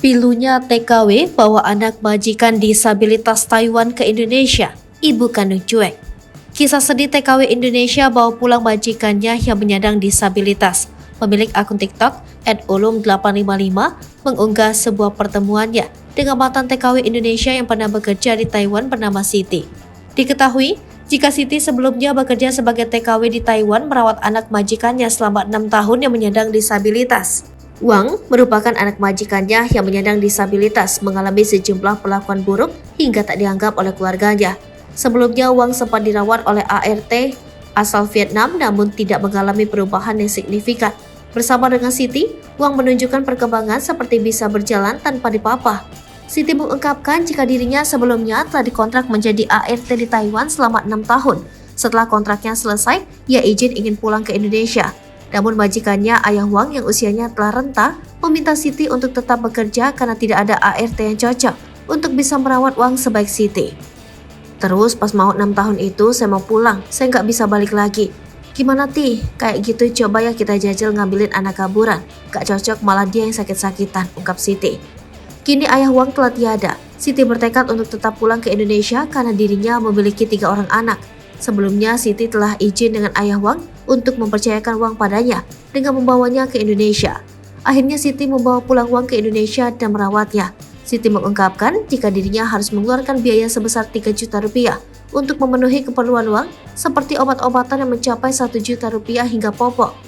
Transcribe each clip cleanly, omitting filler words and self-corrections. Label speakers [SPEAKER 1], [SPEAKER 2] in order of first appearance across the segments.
[SPEAKER 1] Pilunya TKW bawa anak majikan disabilitas Taiwan ke Indonesia, ibu kandung cuek. Kisah sedih TKW Indonesia bawa pulang majikannya yang menyandang disabilitas. Pemilik akun TikTok @ulum855 mengunggah sebuah pertemuannya dengan mantan TKW Indonesia yang pernah bekerja di Taiwan bernama Siti. Diketahui, jika Siti sebelumnya bekerja sebagai TKW di Taiwan merawat anak majikannya selama 6 tahun yang menyandang disabilitas. Wang merupakan anak majikannya yang menyandang disabilitas mengalami sejumlah perlakuan buruk hingga tak dianggap oleh keluarganya. Sebelumnya Wang sempat dirawat oleh ART asal Vietnam namun tidak mengalami perubahan yang signifikan. Bersama dengan Siti, Wang menunjukkan perkembangan seperti bisa berjalan tanpa dipapah. Siti mengungkapkan jika dirinya sebelumnya telah dikontrak menjadi ART di Taiwan selama 6 tahun. Setelah kontraknya selesai, ia izin ingin pulang ke Indonesia. Namun majikannya Ayah Wang yang usianya telah renta meminta Siti untuk tetap bekerja karena tidak ada ART yang cocok untuk bisa merawat Wang sebaik Siti. Terus pas mau 6 tahun itu saya mau pulang, saya nggak bisa balik lagi. Gimana Ti? Kayak gitu coba ya kita jajal ngambilin anak kaburan. Gak cocok malah dia yang sakit-sakitan, ungkap Siti. Kini Ayah Wang telah tiada. Siti bertekad untuk tetap pulang ke Indonesia karena dirinya memiliki 3 orang anak. Sebelumnya Siti telah izin dengan Ayah Wang untuk mempercayakan Wang padanya dengan membawanya ke Indonesia. Akhirnya Siti membawa pulang Wang ke Indonesia dan merawatnya. Siti mengungkapkan jika dirinya harus mengeluarkan biaya sebesar 3 juta rupiah untuk memenuhi keperluan Wang seperti obat-obatan yang mencapai 1 juta rupiah hingga popok.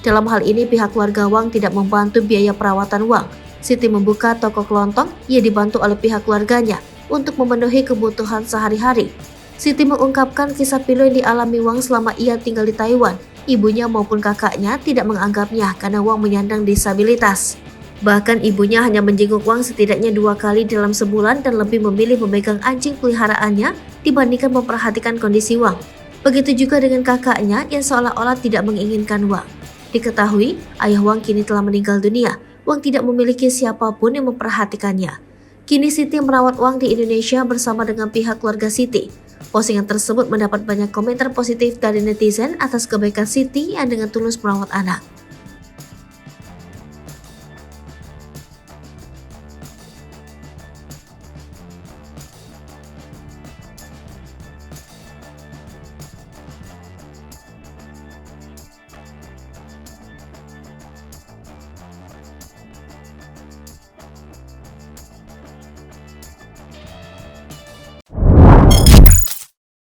[SPEAKER 1] Dalam hal ini pihak keluarga Wang tidak membantu biaya perawatan Wang. Siti membuka toko kelontong yang dibantu oleh pihak keluarganya untuk memenuhi kebutuhan sehari-hari. Siti mengungkapkan kisah pilu yang dialami Wang selama ia tinggal di Taiwan. Ibunya maupun kakaknya tidak menganggapnya karena Wang menyandang disabilitas. Bahkan ibunya hanya menjenguk Wang setidaknya 2 kali dalam sebulan dan lebih memilih memegang anjing peliharaannya dibandingkan memperhatikan kondisi Wang. Begitu juga dengan kakaknya yang seolah-olah tidak menginginkan Wang. Diketahui, Ayah Wang kini telah meninggal dunia. Wang tidak memiliki siapapun yang memperhatikannya. Kini Siti merawat Wang di Indonesia bersama dengan pihak keluarga Siti. Postingan tersebut mendapat banyak komentar positif dari netizen atas kebaikan Siti yang dengan tulus merawat anak.